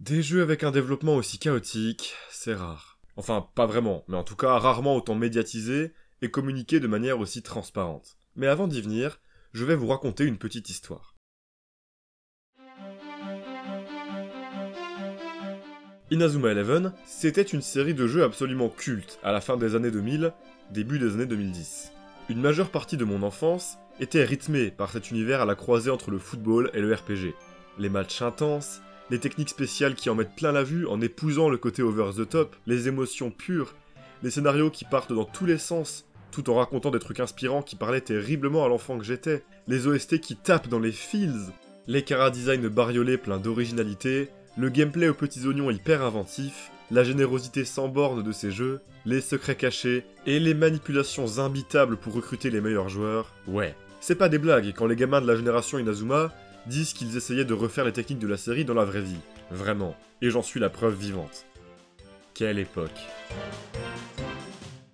Des jeux avec un développement aussi chaotique, c'est rare. Enfin, pas vraiment, mais en tout cas rarement autant médiatisé et communiqué de manière aussi transparente. Mais avant d'y venir, je vais vous raconter une petite histoire. Inazuma Eleven, c'était une série de jeux absolument culte à la fin des années 2000, début des années 2010. Une majeure partie de mon enfance était rythmée par cet univers à la croisée entre le football et le RPG. Les matchs intenses, les techniques spéciales qui en mettent plein la vue en épousant le côté over the top, les émotions pures, les scénarios qui partent dans tous les sens, tout en racontant des trucs inspirants qui parlaient terriblement à l'enfant que j'étais, les OST qui tapent dans les feels, les chara-design bariolés pleins d'originalité, le gameplay aux petits oignons hyper inventif, la générosité sans borne de ces jeux, les secrets cachés, et les manipulations imbitables pour recruter les meilleurs joueurs, ouais. C'est pas des blagues quand les gamins de la génération Inazuma disent qu'ils essayaient de refaire les techniques de la série dans la vraie vie. Vraiment. Et j'en suis la preuve vivante. Quelle époque.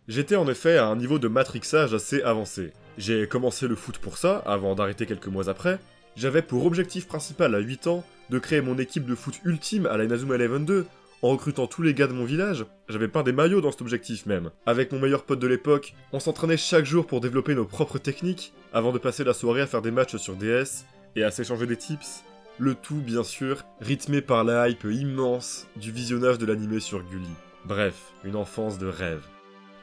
J'étais en effet à un niveau de matrixage assez avancé. J'ai commencé le foot pour ça, avant d'arrêter quelques mois après. J'avais pour objectif principal à 8 ans de créer mon équipe de foot ultime à la Inazuma Eleven 2, en recrutant tous les gars de mon village. J'avais peint des maillots dans cet objectif même. Avec mon meilleur pote de l'époque, on s'entraînait chaque jour pour développer nos propres techniques, avant de passer la soirée à faire des matchs sur DS, et à s'échanger des tips. Le tout, bien sûr, rythmé par la hype immense du visionnage de l'animé sur Gulli. Bref, une enfance de rêve.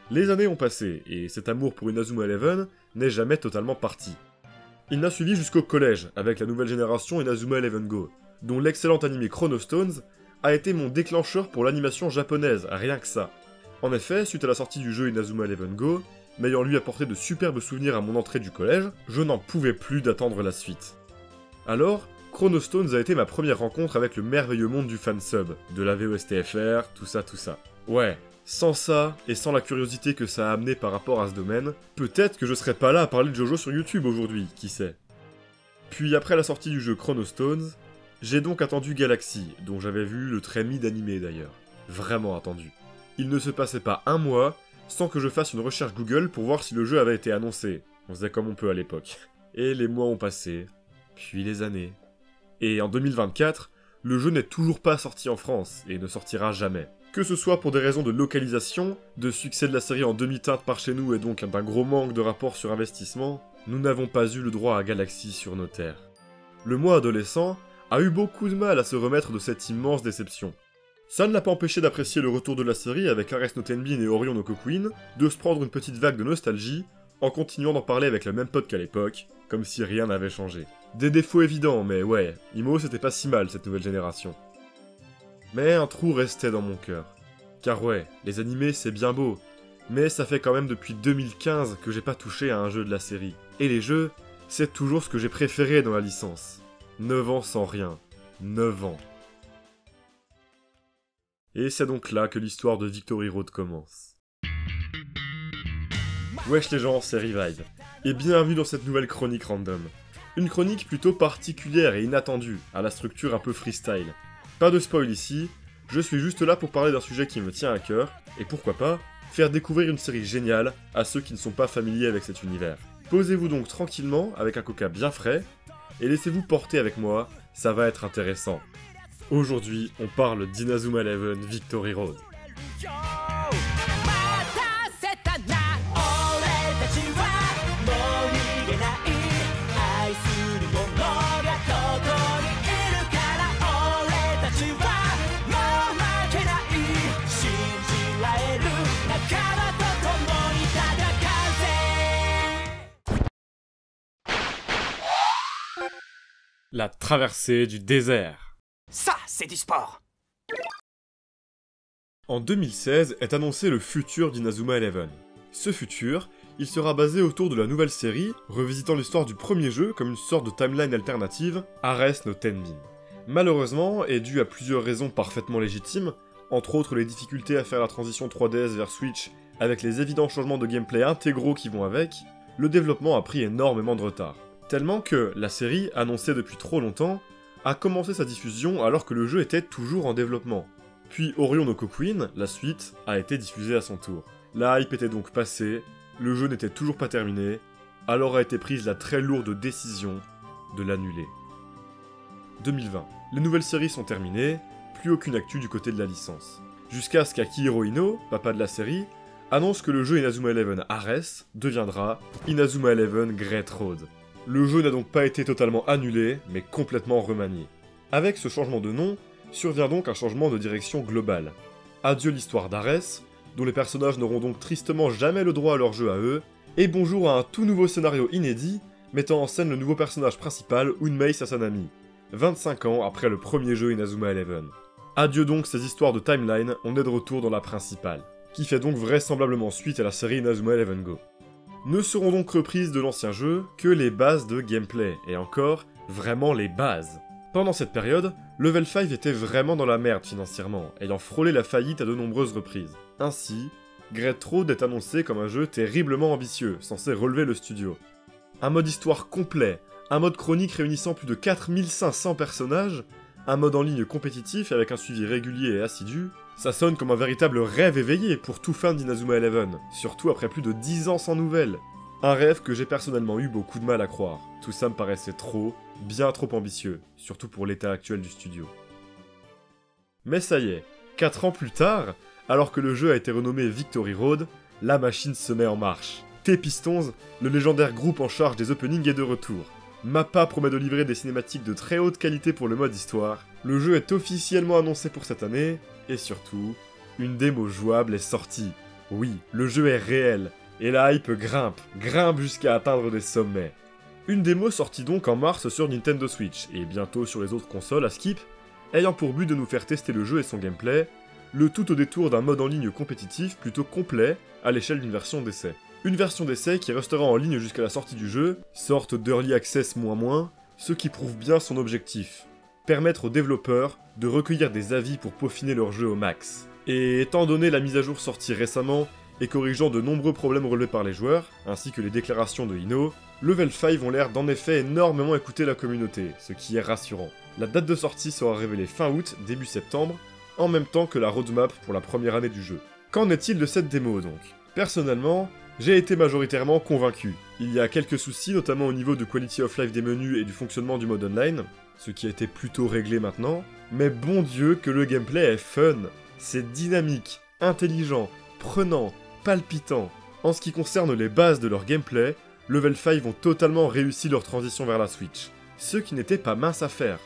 Les années ont passé, et cet amour pour Inazuma Eleven n'est jamais totalement parti. Il m'a suivi jusqu'au collège, avec la nouvelle génération Inazuma Eleven Go, dont l'excellent animé Chronostones a été mon déclencheur pour l'animation japonaise, rien que ça. En effet, suite à la sortie du jeu Inazuma Eleven Go, m'ayant lui apporté de superbes souvenirs à mon entrée du collège, je n'en pouvais plus d'attendre la suite. Alors, Chronostones a été ma première rencontre avec le merveilleux monde du fansub, de la VOSTFR, tout ça. Ouais, sans ça, et sans la curiosité que ça a amené par rapport à ce domaine, peut-être que je serais pas là à parler de JoJo sur YouTube aujourd'hui, qui sait. Puis après la sortie du jeu Chronostones, j'ai donc attendu Galaxy, dont j'avais vu le très mid-animé d'ailleurs. Vraiment attendu. Il ne se passait pas un mois sans que je fasse une recherche Google pour voir si le jeu avait été annoncé. On faisait comme on peut à l'époque. Et les mois ont passé, puis les années. Et en 2024, le jeu n'est toujours pas sorti en France, et ne sortira jamais. Que ce soit pour des raisons de localisation, de succès de la série en demi-teinte par chez nous et donc d'un gros manque de rapport sur investissement, nous n'avons pas eu le droit à Galaxy sur nos terres. Le moi adolescent a eu beaucoup de mal à se remettre de cette immense déception. Ça ne l'a pas empêché d'apprécier le retour de la série avec Ares no Tenbin et Orion no Kokuin, de se prendre une petite vague de nostalgie, en continuant d'en parler avec le même pote qu'à l'époque, comme si rien n'avait changé. Des défauts évidents, mais ouais, Imo c'était pas si mal cette nouvelle génération. Mais un trou restait dans mon cœur. Car ouais, les animés c'est bien beau, mais ça fait quand même depuis 2015 que j'ai pas touché à un jeu de la série. Et les jeux, c'est toujours ce que j'ai préféré dans la licence. 9 ans sans rien. 9 ans. Et c'est donc là que l'histoire de Victory Road commence. Wesh les gens, c'est Revive. Et bienvenue dans cette nouvelle chronique random. Une chronique plutôt particulière et inattendue, à la structure un peu freestyle. Pas de spoil ici, je suis juste là pour parler d'un sujet qui me tient à cœur, et pourquoi pas, faire découvrir une série géniale à ceux qui ne sont pas familiers avec cet univers. Posez-vous donc tranquillement avec un coca bien frais, et laissez-vous porter avec moi, ça va être intéressant. Aujourd'hui, on parle d'Inazuma Eleven Victory Road. La traversée du désert. Ça, c'est du sport. En 2016 est annoncé le futur d'Inazuma Eleven. Ce futur, il sera basé autour de la nouvelle série, revisitant l'histoire du premier jeu comme une sorte de timeline alternative, Ares no Tenbin. Malheureusement, et dû à plusieurs raisons parfaitement légitimes, entre autres les difficultés à faire la transition 3DS vers Switch avec les évidents changements de gameplay intégraux qui vont avec, le développement a pris énormément de retard. Tellement que la série, annoncée depuis trop longtemps, a commencé sa diffusion alors que le jeu était toujours en développement. Puis Orion no Kokuin, la suite, a été diffusée à son tour. La hype était donc passée, le jeu n'était toujours pas terminé, alors a été prise la très lourde décision de l'annuler. 2020. Les nouvelles séries sont terminées, plus aucune actu du côté de la licence. Jusqu'à ce qu'Akihiro Ino, papa de la série, annonce que le jeu Inazuma Eleven Ares deviendra Inazuma Eleven Great Road. Le jeu n'a donc pas été totalement annulé, mais complètement remanié. Avec ce changement de nom, survient donc un changement de direction globale. Adieu l'histoire d'Ares, dont les personnages n'auront donc tristement jamais le droit à leur jeu à eux, et bonjour à un tout nouveau scénario inédit, mettant en scène le nouveau personnage principal, Unmei Sasanami, 25 ans après le premier jeu Inazuma Eleven. Adieu donc ces histoires de timeline, on est de retour dans la principale, qui fait donc vraisemblablement suite à la série Inazuma Eleven Go. Ne seront donc reprises de l'ancien jeu que les bases de gameplay, et encore, vraiment les bases. Pendant cette période, Level 5 était vraiment dans la merde financièrement, ayant frôlé la faillite à de nombreuses reprises. Ainsi, Great Road est annoncé comme un jeu terriblement ambitieux, censé relever le studio. Un mode histoire complet, un mode chronique réunissant plus de 4500 personnages, un mode en ligne compétitif avec un suivi régulier et assidu, ça sonne comme un véritable rêve éveillé pour tout fan d'Inazuma Eleven, surtout après plus de 10 ans sans nouvelles. Un rêve que j'ai personnellement eu beaucoup de mal à croire, tout ça me paraissait trop, bien trop ambitieux, surtout pour l'état actuel du studio. Mais ça y est, 4 ans plus tard, alors que le jeu a été renommé Victory Road, la machine se met en marche. T-Pistons, le légendaire groupe en charge des openings est de retour. Mappa promet de livrer des cinématiques de très haute qualité pour le mode histoire, le jeu est officiellement annoncé pour cette année, et surtout, une démo jouable est sortie. Oui, le jeu est réel, et la hype grimpe jusqu'à atteindre des sommets. Une démo sortie donc en mars sur Nintendo Switch, et bientôt sur les autres consoles à skip, ayant pour but de nous faire tester le jeu et son gameplay, le tout au détour d'un mode en ligne compétitif plutôt complet à l'échelle d'une version d'essai. Une version d'essai qui restera en ligne jusqu'à la sortie du jeu, sorte d'early access moins, ce qui prouve bien son objectif. Permettre aux développeurs de recueillir des avis pour peaufiner leur jeu au max. Et étant donné la mise à jour sortie récemment, et corrigeant de nombreux problèmes relevés par les joueurs, ainsi que les déclarations de Ino, Level 5 ont l'air d'en effet énormément écouter la communauté, ce qui est rassurant. La date de sortie sera révélée fin août, début septembre, en même temps que la roadmap pour la première année du jeu. Qu'en est-il de cette démo donc? Personnellement, j'ai été majoritairement convaincu. Il y a quelques soucis, notamment au niveau de quality of life des menus et du fonctionnement du mode online, ce qui a été plutôt réglé maintenant, mais bon Dieu que le gameplay est fun, c'est dynamique, intelligent, prenant, palpitant. En ce qui concerne les bases de leur gameplay, Level 5 ont totalement réussi leur transition vers la Switch, ce qui n'était pas mince à faire.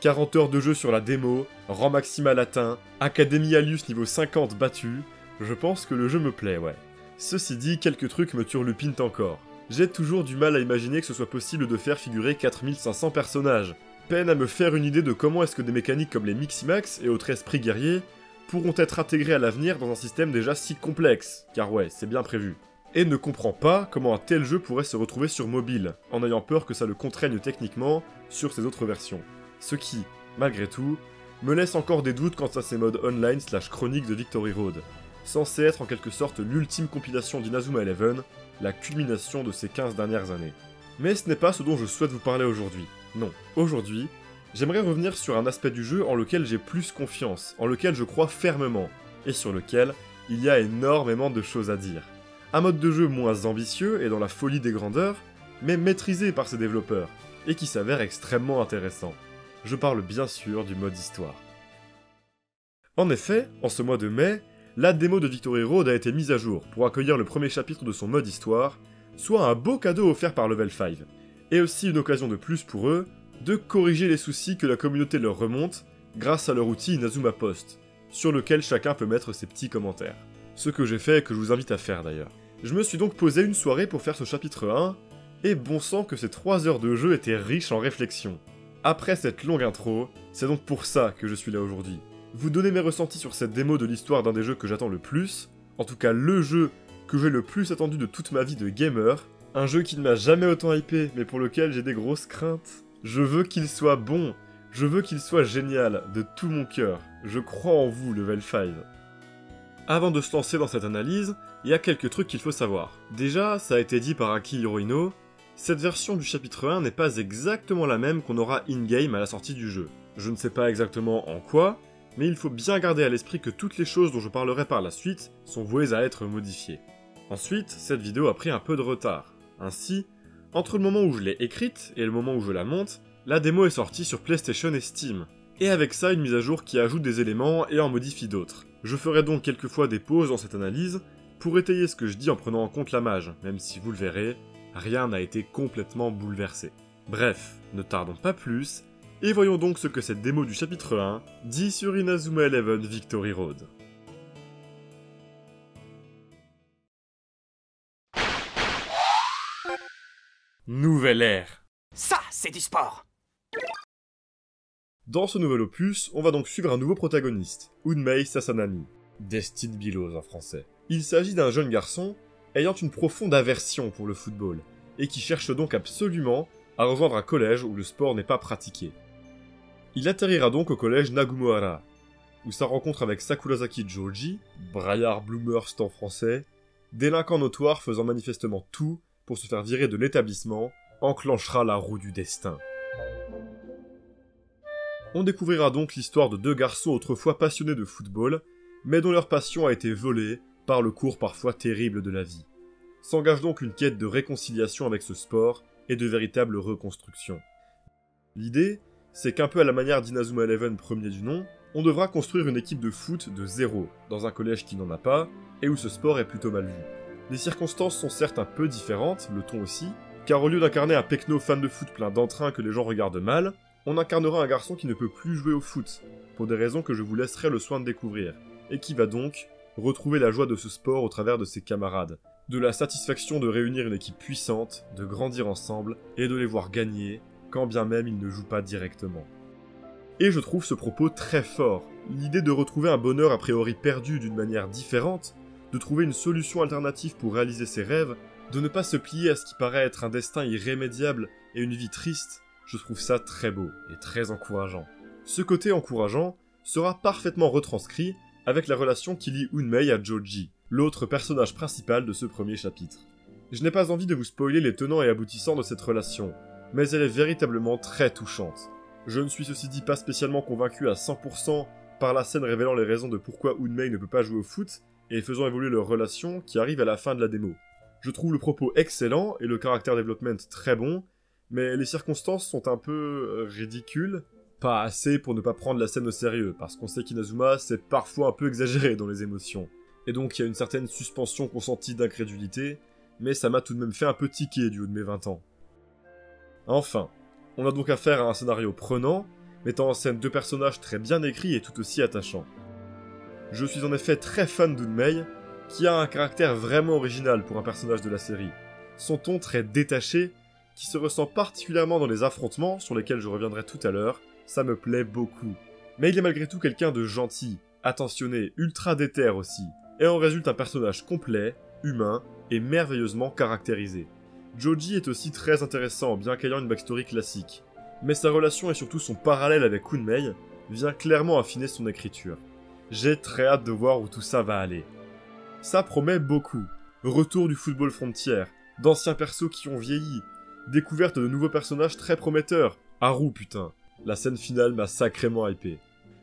40 heures de jeu sur la démo, rang maximal atteint, Academy Alius niveau 50 battu, je pense que le jeu me plaît, ouais. Ceci dit, quelques trucs me turlupinent encore. J'ai toujours du mal à imaginer que ce soit possible de faire figurer 4500 personnages. Peine à me faire une idée de comment est-ce que des mécaniques comme les Miximax et autres esprits guerriers pourront être intégrés à l'avenir dans un système déjà si complexe, car ouais, c'est bien prévu. Et ne comprends pas comment un tel jeu pourrait se retrouver sur mobile, en ayant peur que ça le contraigne techniquement sur ses autres versions. Ce qui, malgré tout, me laisse encore des doutes quant à ces modes online / chronique de Victory Road, censé être en quelque sorte l'ultime compilation d'Inazuma Eleven, la culmination de ces 15 dernières années. Mais ce n'est pas ce dont je souhaite vous parler aujourd'hui. Non, aujourd'hui, j'aimerais revenir sur un aspect du jeu en lequel j'ai plus confiance, en lequel je crois fermement, et sur lequel il y a énormément de choses à dire. Un mode de jeu moins ambitieux et dans la folie des grandeurs, mais maîtrisé par ses développeurs, et qui s'avère extrêmement intéressant. Je parle bien sûr du mode histoire. En effet, en ce mois de mai, la démo de Victory Road a été mise à jour pour accueillir le premier chapitre de son mode histoire, soit un beau cadeau offert par Level 5, et aussi une occasion de plus pour eux de corriger les soucis que la communauté leur remonte grâce à leur outil Inazuma Post, sur lequel chacun peut mettre ses petits commentaires. Ce que j'ai fait et que je vous invite à faire d'ailleurs. Je me suis donc posé une soirée pour faire ce chapitre 1, et bon sang que ces 3 heures de jeu étaient riches en réflexion. Après cette longue intro, c'est donc pour ça que je suis là aujourd'hui. Vous donner mes ressentis sur cette démo de l'histoire d'un des jeux que j'attends le plus, en tout cas le jeu que j'ai le plus attendu de toute ma vie de gamer, un jeu qui ne m'a jamais autant hypé, mais pour lequel j'ai des grosses craintes. Je veux qu'il soit bon, je veux qu'il soit génial, de tout mon cœur. Je crois en vous, Level 5. Avant de se lancer dans cette analyse, il y a quelques trucs qu'il faut savoir. Déjà, ça a été dit par Akihiro Ino, cette version du chapitre 1 n'est pas exactement la même qu'on aura in-game à la sortie du jeu. Je ne sais pas exactement en quoi, mais il faut bien garder à l'esprit que toutes les choses dont je parlerai par la suite sont vouées à être modifiées. Ensuite, cette vidéo a pris un peu de retard. Ainsi, entre le moment où je l'ai écrite et le moment où je la monte, la démo est sortie sur PlayStation et Steam. et avec ça une mise à jour qui ajoute des éléments et en modifie d'autres. Je ferai donc quelquefois des pauses dans cette analyse, pour étayer ce que je dis en prenant en compte la mage, même si vous le verrez, rien n'a été complètement bouleversé. Bref, ne tardons pas plus, et voyons donc ce que cette démo du chapitre 1 dit sur Inazuma 11 Victory Road. Nouvelle ère. Ça, c'est du sport. Dans ce nouvel opus, on va donc suivre un nouveau protagoniste, Unmei Sasanami, Destined Below en français. Il s'agit d'un jeune garçon ayant une profonde aversion pour le football, et qui cherche donc absolument à rejoindre un collège où le sport n'est pas pratiqué. Il atterrira donc au collège Nagumohara, où sa rencontre avec Sakurasaki Joji, Braillard Bloomerst en français, délinquant notoire faisant manifestement tout pour se faire virer de l'établissement, enclenchera la roue du destin. On découvrira donc l'histoire de deux garçons autrefois passionnés de football, mais dont leur passion a été volée par le cours parfois terrible de la vie. S'engage donc une quête de réconciliation avec ce sport et de véritable reconstruction. L'idée, c'est qu'un peu à la manière d'Inazuma 11 premier du nom, on devra construire une équipe de foot de zéro, dans un collège qui n'en a pas, et où ce sport est plutôt mal vu. Les circonstances sont certes un peu différentes, le ton aussi, car au lieu d'incarner un pecno fan de foot plein d'entrain que les gens regardent mal, on incarnera un garçon qui ne peut plus jouer au foot, pour des raisons que je vous laisserai le soin de découvrir, et qui va donc retrouver la joie de ce sport au travers de ses camarades, de la satisfaction de réunir une équipe puissante, de grandir ensemble, et de les voir gagner, quand bien même ils ne jouent pas directement. Et je trouve ce propos très fort, l'idée de retrouver un bonheur a priori perdu d'une manière différente, de trouver une solution alternative pour réaliser ses rêves, de ne pas se plier à ce qui paraît être un destin irrémédiable et une vie triste, je trouve ça très beau et très encourageant. Ce côté encourageant sera parfaitement retranscrit avec la relation qui lie Unmei à Joji, l'autre personnage principal de ce premier chapitre. Je n'ai pas envie de vous spoiler les tenants et aboutissants de cette relation, mais elle est véritablement très touchante. Je ne suis ceci dit pas spécialement convaincu à 100% par la scène révélant les raisons de pourquoi Unmei ne peut pas jouer au foot et faisant évoluer leur relation qui arrive à la fin de la démo. Je trouve le propos excellent et le character development très bon, mais les circonstances sont un peu ridicules, pas assez pour ne pas prendre la scène au sérieux, parce qu'on sait qu'Inazuma c'est parfois un peu exagéré dans les émotions. Et donc il y a une certaine suspension consentie d'incrédulité, mais ça m'a tout de même fait un peu tiquer du haut de mes 20 ans. Enfin, on a donc affaire à un scénario prenant, mettant en scène deux personnages très bien écrits et tout aussi attachants. Je suis en effet très fan d'Unmei, qui a un caractère vraiment original pour un personnage de la série. Son ton très détaché, qui se ressent particulièrement dans les affrontements, sur lesquels je reviendrai tout à l'heure, ça me plaît beaucoup. Mais il est malgré tout quelqu'un de gentil, attentionné, ultra déter aussi, et en résulte un personnage complet, humain et merveilleusement caractérisé. Joji est aussi très intéressant, bien qu'ayant une backstory classique, mais sa relation et surtout son parallèle avec Unmei vient clairement affiner son écriture. J'ai très hâte de voir où tout ça va aller. Ça promet beaucoup. Retour du football frontière, d'anciens persos qui ont vieilli, découverte de nouveaux personnages très prometteurs. Haru putain, la scène finale m'a sacrément hypé.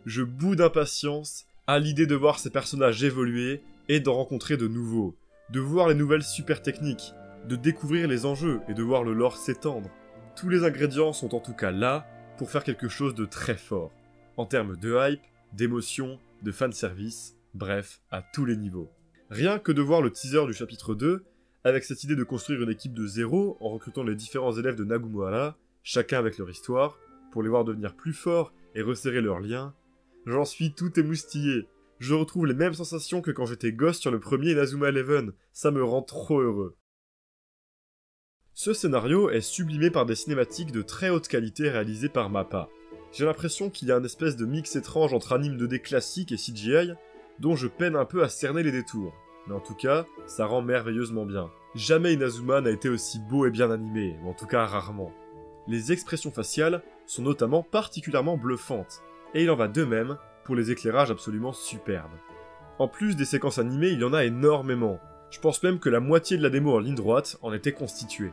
Je bout d'impatience à l'idée de voir ces personnages évoluer et d'en rencontrer de nouveaux, de voir les nouvelles super techniques, de découvrir les enjeux et de voir le lore s'étendre. Tous les ingrédients sont en tout cas là pour faire quelque chose de très fort, en termes de hype, d'émotion, de fanservice, bref, à tous les niveaux. Rien que de voir le teaser du chapitre 2, avec cette idée de construire une équipe de zéro en recrutant les différents élèves de Nagumohara, chacun avec leur histoire, pour les voir devenir plus forts et resserrer leurs liens, j'en suis tout émoustillé. Je retrouve les mêmes sensations que quand j'étais gosse sur le premier Inazuma 11, ça me rend trop heureux. Ce scénario est sublimé par des cinématiques de très haute qualité réalisées par Mappa. J'ai l'impression qu'il y a un espèce de mix étrange entre anime 2D classique et CGI, dont je peine un peu à cerner les détours. Mais en tout cas, ça rend merveilleusement bien. Jamais Inazuma n'a été aussi beau et bien animé, ou en tout cas rarement. Les expressions faciales sont notamment particulièrement bluffantes, et il en va de même pour les éclairages absolument superbes. En plus des séquences animées, il y en a énormément. Je pense même que la moitié de la démo en ligne droite en était constituée.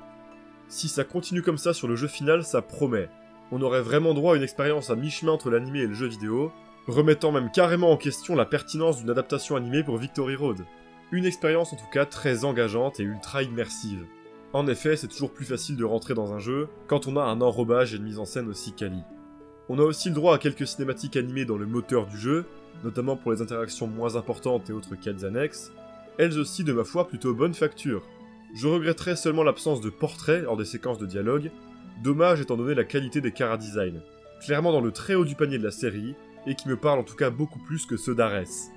Si ça continue comme ça sur le jeu final, ça promet. On aurait vraiment droit à une expérience à mi-chemin entre l'animé et le jeu vidéo, remettant même carrément en question la pertinence d'une adaptation animée pour Victory Road. Une expérience en tout cas très engageante et ultra immersive. En effet, c'est toujours plus facile de rentrer dans un jeu quand on a un enrobage et une mise en scène aussi quali. On a aussi le droit à quelques cinématiques animées dans le moteur du jeu, notamment pour les interactions moins importantes et autres quêtes annexes, elles aussi de ma foi plutôt bonne facture. Je regretterais seulement l'absence de portraits lors des séquences de dialogue, dommage étant donné la qualité des chara-design, clairement dans le très haut du panier de la série, et qui me parle en tout cas beaucoup plus que ceux d'Ares.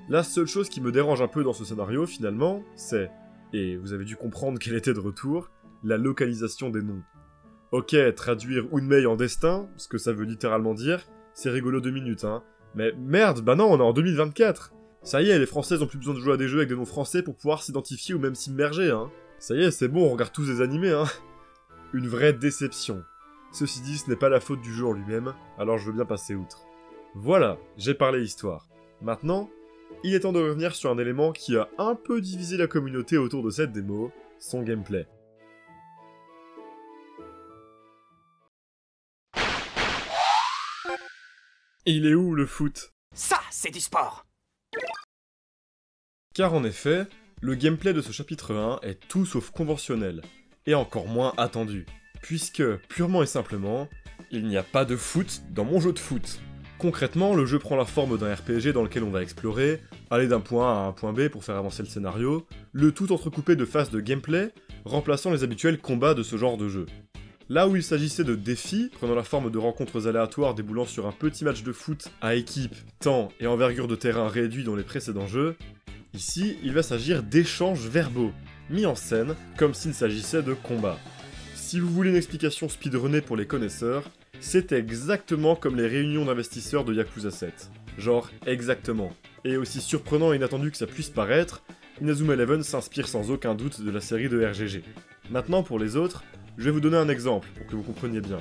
La seule chose qui me dérange un peu dans ce scénario finalement, c'est, et vous avez dû comprendre qu'elle était de retour, la localisation des noms. Ok, traduire Unmei en destin, ce que ça veut littéralement dire, c'est rigolo 2 minutes hein, mais merde, bah non, on est en 2024. Ça y est, les Françaises ont plus besoin de jouer à des jeux avec des noms français pour pouvoir s'identifier ou même s'immerger, hein. Ça y est, c'est bon, on regarde tous des animés, hein. Une vraie déception. Ceci dit, ce n'est pas la faute du jeu en lui-même, alors je veux bien passer outre. Voilà, j'ai parlé histoire. Maintenant, il est temps de revenir sur un élément qui a un peu divisé la communauté autour de cette démo, son gameplay. Il est où le foot ? Ça, c'est du sport. Car en effet, le gameplay de ce chapitre 1 est tout sauf conventionnel, et encore moins attendu, puisque, purement et simplement, il n'y a pas de foot dans mon jeu de foot. Concrètement, le jeu prend la forme d'un RPG dans lequel on va explorer, aller d'un point A à un point B pour faire avancer le scénario, le tout entrecoupé de phases de gameplay, remplaçant les habituels combats de ce genre de jeu. Là où il s'agissait de défis, prenant la forme de rencontres aléatoires déboulant sur un petit match de foot à équipe, temps et envergure de terrain réduit dans les précédents jeux, ici il va s'agir d'échanges verbaux, mis en scène comme s'il s'agissait de combats. Si vous voulez une explication speedrunnée pour les connaisseurs, c'est exactement comme les réunions d'investisseurs de Yakuza 7. Genre exactement. Et aussi surprenant et inattendu que ça puisse paraître, Inazuma Eleven s'inspire sans aucun doute de la série de RGG. Maintenant pour les autres, je vais vous donner un exemple, pour que vous compreniez bien.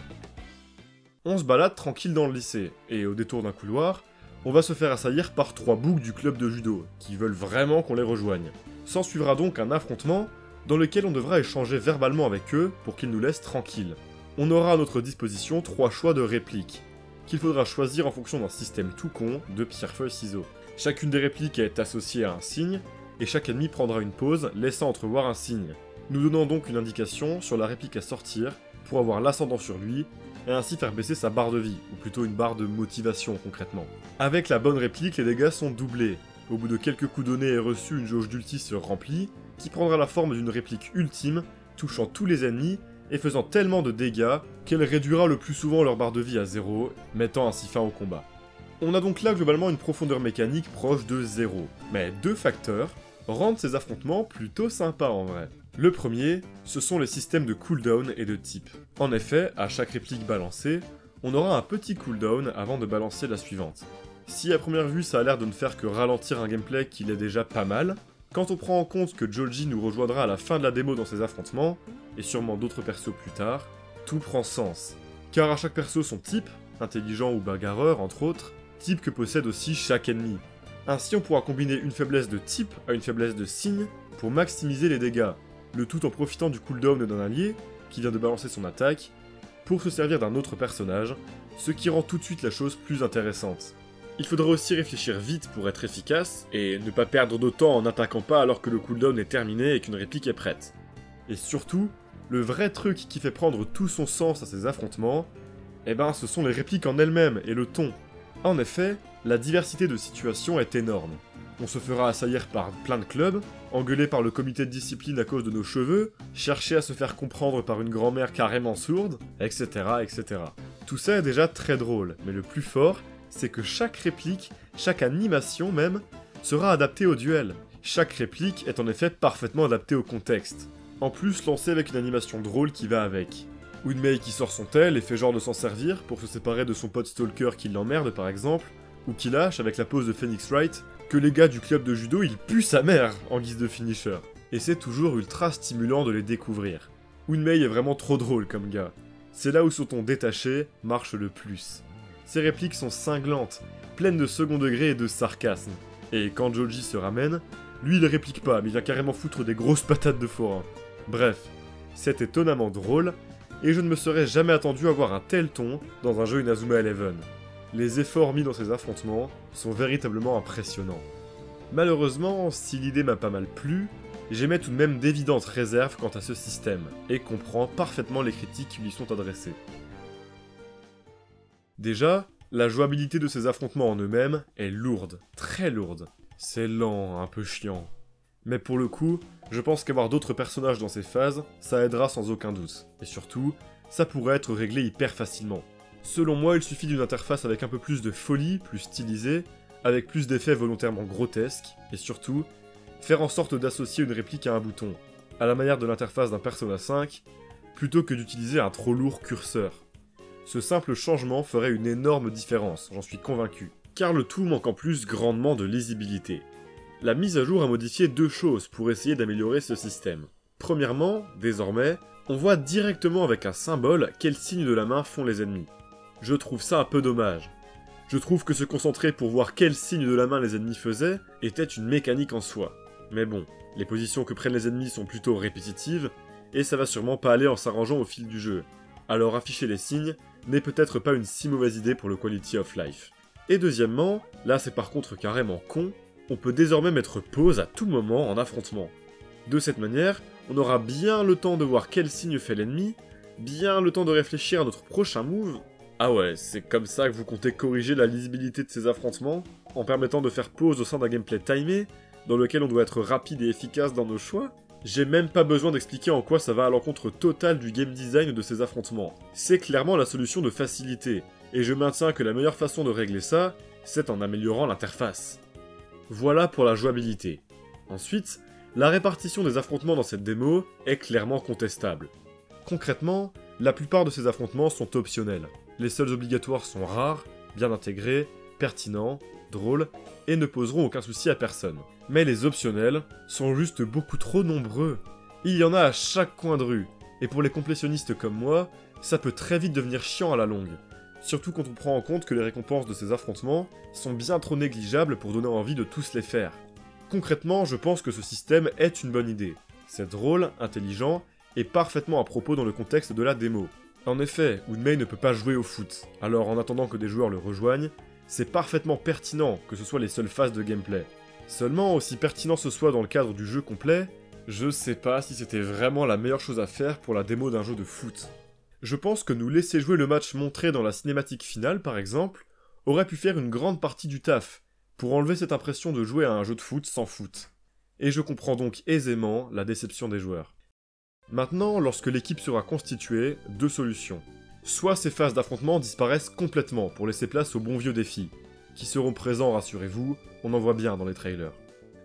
On se balade tranquille dans le lycée, et au détour d'un couloir, on va se faire assaillir par 3 boucs du club de judo, qui veulent vraiment qu'on les rejoigne. S'en suivra donc un affrontement, dans lequel on devra échanger verbalement avec eux pour qu'ils nous laissent tranquilles. On aura à notre disposition 3 choix de répliques, qu'il faudra choisir en fonction d'un système tout con de pierre-feuille-ciseaux. Chacune des répliques est associée à un signe, et chaque ennemi prendra une pause, laissant entrevoir un signe, nous donnant donc une indication sur la réplique à sortir pour avoir l'ascendant sur lui et ainsi faire baisser sa barre de vie, ou plutôt une barre de motivation concrètement. Avec la bonne réplique, les dégâts sont doublés. Au bout de quelques coups donnés et reçus, une jauge d'ulti se remplit, qui prendra la forme d'une réplique ultime, touchant tous les ennemis et faisant tellement de dégâts qu'elle réduira le plus souvent leur barre de vie à 0, mettant ainsi fin au combat. On a donc là globalement une profondeur mécanique proche de 0, mais 2 facteurs rendent ces affrontements plutôt sympas en vrai. Le premier, ce sont les systèmes de cooldown et de type. En effet, à chaque réplique balancée, on aura un petit cooldown avant de balancer la suivante. Si à première vue ça a l'air de ne faire que ralentir un gameplay qui l'est déjà pas mal, quand on prend en compte que Joji nous rejoindra à la fin de la démo dans ses affrontements, et sûrement d'autres persos plus tard, tout prend sens. Car à chaque perso son type, intelligent ou bagarreur entre autres, type que possède aussi chaque ennemi. Ainsi on pourra combiner une faiblesse de type à une faiblesse de signe pour maximiser les dégâts, le tout en profitant du cooldown d'un allié, qui vient de balancer son attaque, pour se servir d'un autre personnage, ce qui rend tout de suite la chose plus intéressante. Il faudra aussi réfléchir vite pour être efficace, et ne pas perdre de temps en n'attaquant pas alors que le cooldown est terminé et qu'une réplique est prête. Et surtout, le vrai truc qui fait prendre tout son sens à ces affrontements, eh ben ce sont les répliques en elles-mêmes et le ton. En effet, la diversité de situations est énorme. On se fera assaillir par plein de clubs, engueuler par le comité de discipline à cause de nos cheveux, chercher à se faire comprendre par une grand-mère carrément sourde, etc., etc. Tout ça est déjà très drôle, mais le plus fort, c'est que chaque réplique, chaque animation même, sera adaptée au duel. Chaque réplique est en effet parfaitement adaptée au contexte. En plus, lancée avec une animation drôle qui va avec. Unmei qui sort son tel et fait genre de s'en servir pour se séparer de son pote Stalker qui l'emmerde par exemple, ou qui lâche avec la pose de Phoenix Wright que les gars du club de judo ils puent sa mère en guise de finisher. Et c'est toujours ultra stimulant de les découvrir. Unmei est vraiment trop drôle comme gars. C'est là où son ton détaché marche le plus. Ses répliques sont cinglantes, pleines de second degré et de sarcasme. Et quand Joji se ramène, lui il réplique pas mais vient carrément foutre des grosses patates de forain. Bref, c'est étonnamment drôle, et je ne me serais jamais attendu à voir un tel ton dans un jeu Inazuma Eleven. Les efforts mis dans ces affrontements sont véritablement impressionnants. Malheureusement, si l'idée m'a pas mal plu, j'émets tout de même d'évidentes réserves quant à ce système, et comprends parfaitement les critiques qui lui sont adressées. Déjà, la jouabilité de ces affrontements en eux-mêmes est lourde, très lourde. C'est lent, un peu chiant. Mais pour le coup, je pense qu'avoir d'autres personnages dans ces phases, ça aidera sans aucun doute. Et surtout, ça pourrait être réglé hyper facilement. Selon moi, il suffit d'une interface avec un peu plus de folie, plus stylisée, avec plus d'effets volontairement grotesques, et surtout, faire en sorte d'associer une réplique à un bouton, à la manière de l'interface d'un Persona 5, plutôt que d'utiliser un trop lourd curseur. Ce simple changement ferait une énorme différence, j'en suis convaincu, car le tout manque en plus grandement de lisibilité. La mise à jour a modifié deux choses pour essayer d'améliorer ce système. Premièrement, désormais, on voit directement avec un symbole quels signes de la main font les ennemis. Je trouve ça un peu dommage. Je trouve que se concentrer pour voir quels signes de la main les ennemis faisaient était une mécanique en soi. Mais bon, les positions que prennent les ennemis sont plutôt répétitives, et ça va sûrement pas aller en s'arrangeant au fil du jeu. Alors afficher les signes n'est peut-être pas une si mauvaise idée pour le quality of life. Et deuxièmement, là c'est par contre carrément con, on peut désormais mettre pause à tout moment en affrontement. De cette manière, on aura bien le temps de voir quel signe fait l'ennemi, bien le temps de réfléchir à notre prochain move. Ah ouais, c'est comme ça que vous comptez corriger la lisibilité de ces affrontements, en permettant de faire pause au sein d'un gameplay timé, dans lequel on doit être rapide et efficace dans nos choix? J'ai même pas besoin d'expliquer en quoi ça va à l'encontre totale du game design de ces affrontements. C'est clairement la solution de facilité, et je maintiens que la meilleure façon de régler ça, c'est en améliorant l'interface. Voilà pour la jouabilité. Ensuite, la répartition des affrontements dans cette démo est clairement contestable. Concrètement, la plupart de ces affrontements sont optionnels. Les seuls obligatoires sont rares, bien intégrés, pertinents, drôles, et ne poseront aucun souci à personne. Mais les optionnels sont juste beaucoup trop nombreux. Il y en a à chaque coin de rue, et pour les complétionnistes comme moi, ça peut très vite devenir chiant à la longue. Surtout quand on prend en compte que les récompenses de ces affrontements sont bien trop négligeables pour donner envie de tous les faire. Concrètement, je pense que ce système est une bonne idée. C'est drôle, intelligent, et parfaitement à propos dans le contexte de la démo. En effet, Unmei ne peut pas jouer au foot, alors en attendant que des joueurs le rejoignent, c'est parfaitement pertinent que ce soit les seules phases de gameplay. Seulement, aussi pertinent ce soit dans le cadre du jeu complet, je sais pas si c'était vraiment la meilleure chose à faire pour la démo d'un jeu de foot. Je pense que nous laisser jouer le match montré dans la cinématique finale, par exemple, aurait pu faire une grande partie du taf, pour enlever cette impression de jouer à un jeu de foot sans foot. Et je comprends donc aisément la déception des joueurs. Maintenant, lorsque l'équipe sera constituée, deux solutions. Soit ces phases d'affrontement disparaissent complètement pour laisser place aux bons vieux défis, qui seront présents, rassurez-vous, on en voit bien dans les trailers.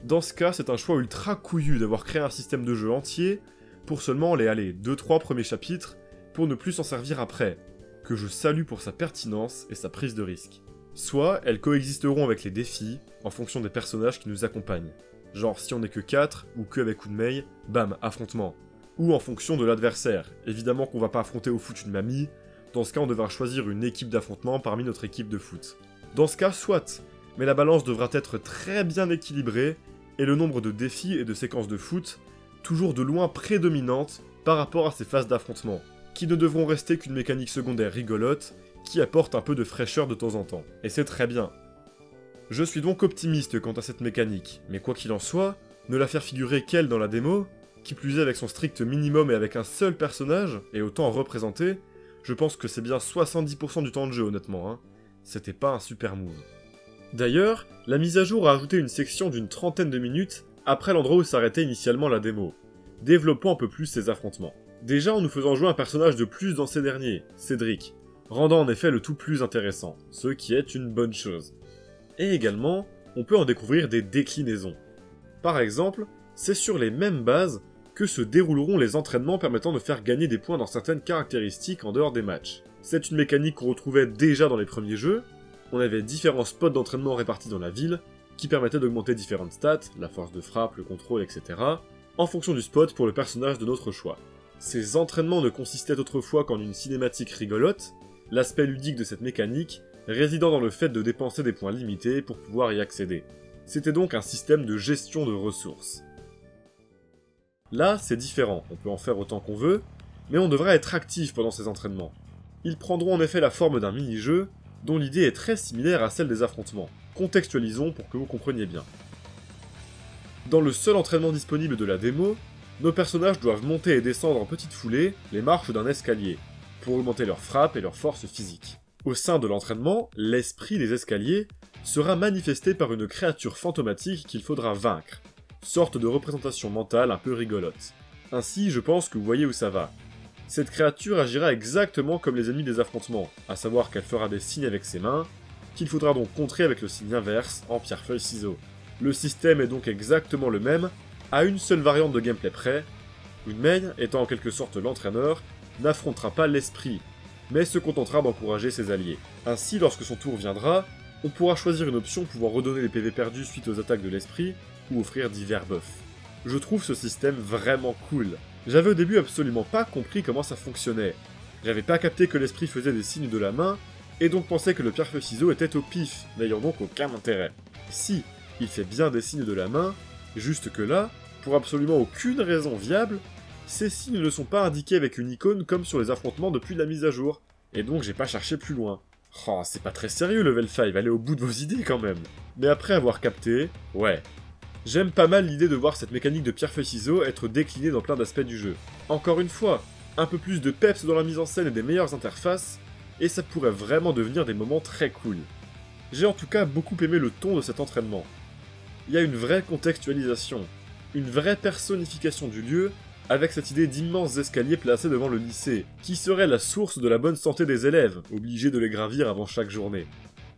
Dans ce cas, c'est un choix ultra couillu d'avoir créé un système de jeu entier pour seulement les 2-3 premiers chapitres, pour ne plus s'en servir après, que je salue pour sa pertinence et sa prise de risque. Soit elles coexisteront avec les défis, en fonction des personnages qui nous accompagnent. Genre si on n'est que 4, ou que avec Unmei, bam, affrontement. Ou en fonction de l'adversaire, évidemment qu'on va pas affronter au foot une mamie, dans ce cas on devra choisir une équipe d'affrontement parmi notre équipe de foot. Dans ce cas, soit, mais la balance devra être très bien équilibrée, et le nombre de défis et de séquences de foot, toujours de loin prédominante par rapport à ces phases d'affrontement, qui ne devront rester qu'une mécanique secondaire rigolote, qui apporte un peu de fraîcheur de temps en temps. Et c'est très bien. Je suis donc optimiste quant à cette mécanique, mais quoi qu'il en soit, ne la faire figurer qu'elle dans la démo, qui plus est avec son strict minimum et avec un seul personnage, et autant représenté, je pense que c'est bien 70% du temps de jeu honnêtement, hein. C'était pas un super move. D'ailleurs, la mise à jour a ajouté une section d'une 30aine de minutes après l'endroit où s'arrêtait initialement la démo, développant un peu plus ces affrontements. Déjà en nous faisant jouer un personnage de plus dans ces derniers, Cédric, rendant en effet le tout plus intéressant, ce qui est une bonne chose. Et également, on peut en découvrir des déclinaisons. Par exemple, c'est sur les mêmes bases que se dérouleront les entraînements permettant de faire gagner des points dans certaines caractéristiques en dehors des matchs. C'est une mécanique qu'on retrouvait déjà dans les premiers jeux, on avait différents spots d'entraînement répartis dans la ville, qui permettaient d'augmenter différentes stats, la force de frappe, le contrôle, etc., en fonction du spot pour le personnage de notre choix. Ces entraînements ne consistaient autrefois qu'en une cinématique rigolote, l'aspect ludique de cette mécanique résidant dans le fait de dépenser des points limités pour pouvoir y accéder. C'était donc un système de gestion de ressources. Là, c'est différent, on peut en faire autant qu'on veut, mais on devrait être actif pendant ces entraînements. Ils prendront en effet la forme d'un mini-jeu, dont l'idée est très similaire à celle des affrontements. Contextualisons pour que vous compreniez bien. Dans le seul entraînement disponible de la démo, nos personnages doivent monter et descendre en petite foulée les marches d'un escalier, pour augmenter leur frappe et leur force physique. Au sein de l'entraînement, l'esprit des escaliers sera manifesté par une créature fantomatique qu'il faudra vaincre, sorte de représentation mentale un peu rigolote. Ainsi, je pense que vous voyez où ça va. Cette créature agira exactement comme les ennemis des affrontements, à savoir qu'elle fera des signes avec ses mains, qu'il faudra donc contrer avec le signe inverse en pierre-feuille-ciseaux. Le système est donc exactement le même, à une seule variante de gameplay près. Unmei, étant en quelque sorte l'entraîneur, n'affrontera pas l'esprit, mais se contentera d'encourager ses alliés. Ainsi, lorsque son tour viendra, on pourra choisir une option pouvant redonner les PV perdus suite aux attaques de l'esprit, ou offrir divers buffs. Je trouve ce système vraiment cool. J'avais au début absolument pas compris comment ça fonctionnait. J'avais pas capté que l'esprit faisait des signes de la main, et donc pensais que le pierre-feuille-ciseaux était au pif, n'ayant donc aucun intérêt. Si, il fait bien des signes de la main, juste que là, pour absolument aucune raison viable, ces signes ne sont pas indiqués avec une icône comme sur les affrontements depuis la mise à jour, et donc j'ai pas cherché plus loin. Oh, c'est pas très sérieux Level 5, allez au bout de vos idées quand même. Mais après avoir capté, ouais. J'aime pas mal l'idée de voir cette mécanique de pierre-feuille-ciseaux être déclinée dans plein d'aspects du jeu. Encore une fois, un peu plus de peps dans la mise en scène et des meilleures interfaces, et ça pourrait vraiment devenir des moments très cool. J'ai en tout cas beaucoup aimé le ton de cet entraînement. Il y a une vraie contextualisation, une vraie personnification du lieu, avec cette idée d'immenses escaliers placés devant le lycée, qui serait la source de la bonne santé des élèves, obligés de les gravir avant chaque journée.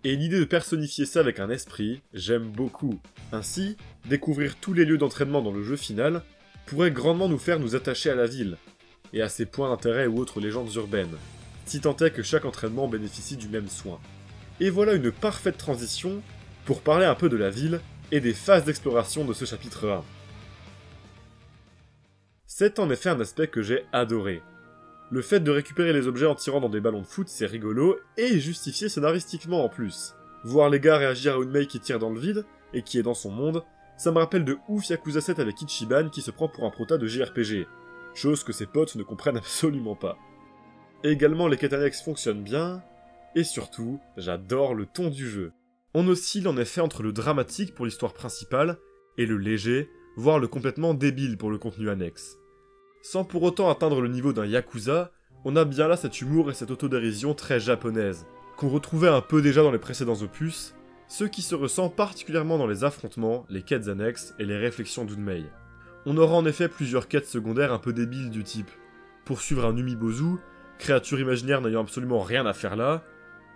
Et l'idée de personnifier ça avec un esprit, j'aime beaucoup. Ainsi, découvrir tous les lieux d'entraînement dans le jeu final pourrait grandement nous faire nous attacher à la ville, et à ses points d'intérêt ou autres légendes urbaines, si tant est que chaque entraînement bénéficie du même soin. Et voilà une parfaite transition pour parler un peu de la ville et des phases d'exploration de ce chapitre 1. C'est en effet un aspect que j'ai adoré. Le fait de récupérer les objets en tirant dans des ballons de foot, c'est rigolo, et justifié scénaristiquement en plus. Voir les gars réagir à Unmei qui tire dans le vide, et qui est dans son monde, ça me rappelle de ouf Yakuza 7 avec Ichiban qui se prend pour un prota de JRPG, chose que ses potes ne comprennent absolument pas. Également les quêtes annexes fonctionnent bien, et surtout, j'adore le ton du jeu. On oscille en effet entre le dramatique pour l'histoire principale, et le léger, voire le complètement débile pour le contenu annexe. Sans pour autant atteindre le niveau d'un Yakuza, on a bien là cet humour et cette autodérision très japonaise, qu'on retrouvait un peu déjà dans les précédents opus, ce qui se ressent particulièrement dans les affrontements, les quêtes annexes et les réflexions d'Unmei. On aura en effet plusieurs quêtes secondaires un peu débiles du type poursuivre un Umibozu, créature imaginaire n'ayant absolument rien à faire là,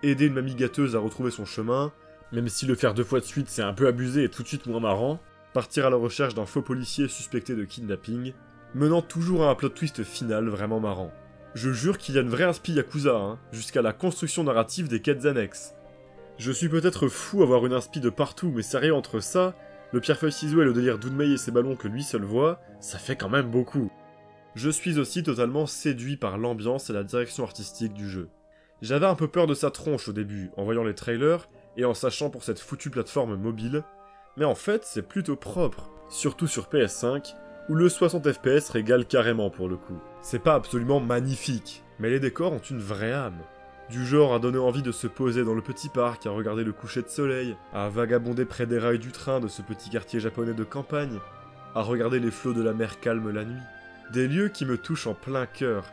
aider une mamie gâteuse à retrouver son chemin, même si le faire 2 fois de suite c'est un peu abusé et tout de suite moins marrant, partir à la recherche d'un faux policier suspecté de kidnapping, menant toujours à un plot twist final vraiment marrant. Je jure qu'il y a une vraie inspi Yakuza, jusqu'à la construction narrative des quêtes annexes. Je suis peut-être fou à avoir une inspi de partout, mais sérieux entre ça, le pierre-feuille-ciseaux et le délire d'Unmei et ses ballons que lui seul voit, ça fait quand même beaucoup. Je suis aussi totalement séduit par l'ambiance et la direction artistique du jeu. J'avais un peu peur de sa tronche au début, en voyant les trailers, et en sachant pour cette foutue plateforme mobile, mais en fait c'est plutôt propre, surtout sur PS5, où le 60 FPS régale carrément pour le coup. C'est pas absolument magnifique, mais les décors ont une vraie âme. Du genre à donner envie de se poser dans le petit parc, à regarder le coucher de soleil, à vagabonder près des rails du train de ce petit quartier japonais de campagne, à regarder les flots de la mer calme la nuit. Des lieux qui me touchent en plein cœur,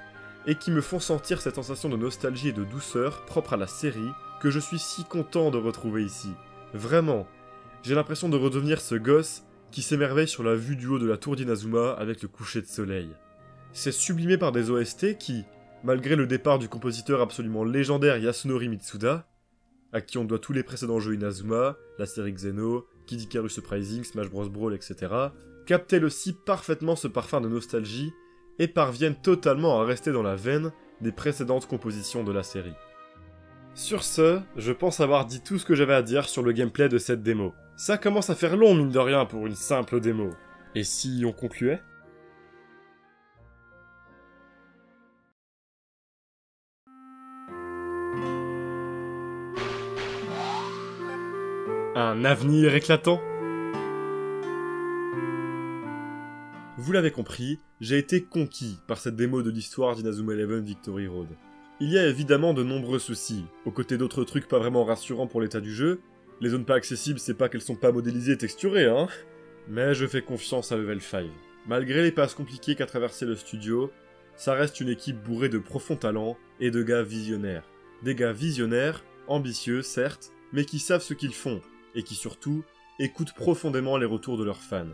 et qui me font sentir cette sensation de nostalgie et de douceur propre à la série, que je suis si content de retrouver ici. Vraiment, j'ai l'impression de redevenir ce gosse qui s'émerveille sur la vue du haut de la tour d'Inazuma avec le coucher de soleil. C'est sublimé par des OST qui, malgré le départ du compositeur absolument légendaire Yasunori Mitsuda, à qui on doit tous les précédents jeux Inazuma, la série Xeno, Kid Icarus Uprising, Smash Bros Brawl, etc., captent aussi parfaitement ce parfum de nostalgie et parviennent totalement à rester dans la veine des précédentes compositions de la série. Sur ce, je pense avoir dit tout ce que j'avais à dire sur le gameplay de cette démo. Ça commence à faire long mine de rien pour une simple démo. Et si on concluait ? Un avenir éclatant ? Vous l'avez compris, j'ai été conquis par cette démo de l'histoire d'Inazuma Eleven Victory Road. Il y a évidemment de nombreux soucis, aux côtés d'autres trucs pas vraiment rassurants pour l'état du jeu. Les zones pas accessibles, c'est pas qu'elles sont pas modélisées et texturées, mais je fais confiance à Level 5. Malgré les passes compliquées qu'a traversé le studio, ça reste une équipe bourrée de profonds talents et de gars visionnaires. Des gars visionnaires, ambitieux certes, mais qui savent ce qu'ils font, et qui surtout écoutent profondément les retours de leurs fans.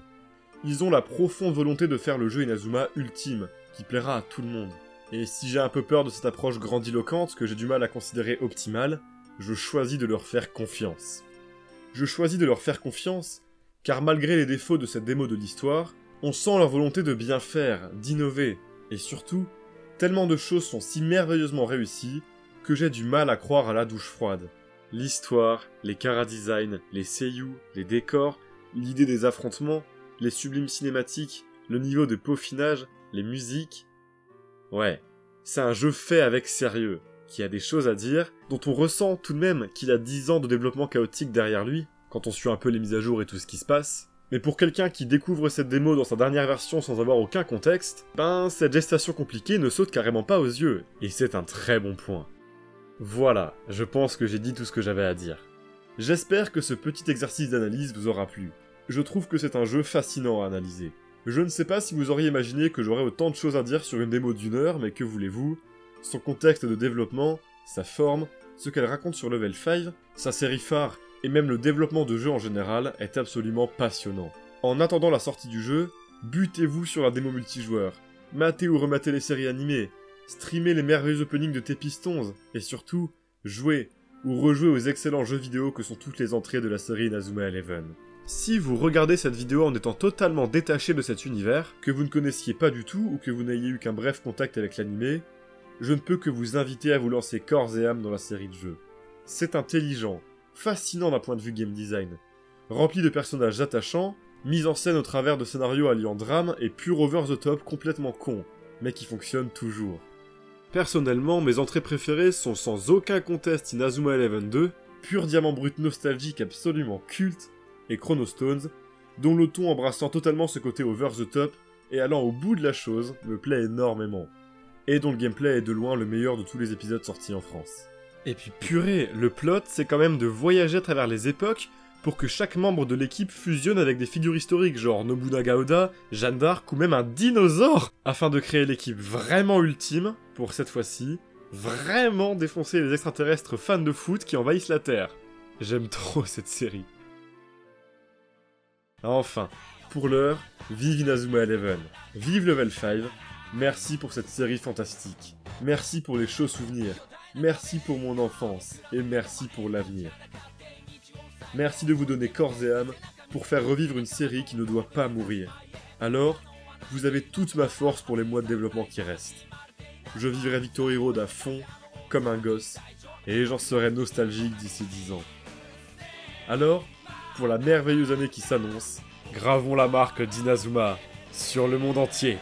Ils ont la profonde volonté de faire le jeu Inazuma ultime, qui plaira à tout le monde. Et si j'ai un peu peur de cette approche grandiloquente que j'ai du mal à considérer optimale, je choisis de leur faire confiance. Je choisis de leur faire confiance, car malgré les défauts de cette démo de l'histoire, on sent leur volonté de bien faire, d'innover, et surtout, tellement de choses sont si merveilleusement réussies que j'ai du mal à croire à la douche froide. L'histoire, les chara-design, les seiyuu, les décors, l'idée des affrontements, les sublimes cinématiques, le niveau de peaufinage, les musiques... Ouais, c'est un jeu fait avec sérieux, qui a des choses à dire, dont on ressent tout de même qu'il a 10 ans de développement chaotique derrière lui, quand on suit un peu les mises à jour et tout ce qui se passe. Mais pour quelqu'un qui découvre cette démo dans sa dernière version sans avoir aucun contexte, ben cette gestation compliquée ne saute carrément pas aux yeux, et c'est un très bon point. Voilà, je pense que j'ai dit tout ce que j'avais à dire. J'espère que ce petit exercice d'analyse vous aura plu. Je trouve que c'est un jeu fascinant à analyser. Je ne sais pas si vous auriez imaginé que j'aurais autant de choses à dire sur une démo d'1 heure, mais que voulez-vous, son contexte de développement, sa forme, ce qu'elle raconte sur Level 5, sa série phare, et même le développement de jeu en général est absolument passionnant. En attendant la sortie du jeu, butez-vous sur la démo multijoueur, matez ou rematez les séries animées, streamez les merveilleux openings de T-Pistons, et surtout, jouez ou rejouez aux excellents jeux vidéo que sont toutes les entrées de la série Inazuma Eleven. Si vous regardez cette vidéo en étant totalement détaché de cet univers, que vous ne connaissiez pas du tout ou que vous n'ayez eu qu'un bref contact avec l'anime, je ne peux que vous inviter à vous lancer corps et âme dans la série de jeux. C'est intelligent, fascinant d'un point de vue game design, rempli de personnages attachants, mis en scène au travers de scénarios alliant drame et pur over the top complètement con, mais qui fonctionnent toujours. Personnellement, mes entrées préférées sont sans aucun conteste Inazuma Eleven 2, pur diamant brut nostalgique absolument culte, et Chronostones, dont le ton embrassant totalement ce côté over the top et allant au bout de la chose me plaît énormément, et dont le gameplay est de loin le meilleur de tous les épisodes sortis en France. Et puis purée, le plot c'est quand même de voyager à travers les époques pour que chaque membre de l'équipe fusionne avec des figures historiques genre Nobunaga Oda, Jeanne d'Arc ou même un dinosaure, afin de créer l'équipe vraiment ultime, pour cette fois-ci, vraiment défoncer les extraterrestres fans de foot qui envahissent la Terre. J'aime trop cette série. Enfin, pour l'heure, vive Inazuma Eleven, vive Level 5, merci pour cette série fantastique, merci pour les chauds souvenirs, merci pour mon enfance, et merci pour l'avenir. Merci de vous donner corps et âme pour faire revivre une série qui ne doit pas mourir. Alors, vous avez toute ma force pour les mois de développement qui restent. Je vivrai Victory Road à fond, comme un gosse, et j'en serai nostalgique d'ici 10 ans. Alors, pour la merveilleuse année qui s'annonce, gravons la marque d'Inazuma sur le monde entier.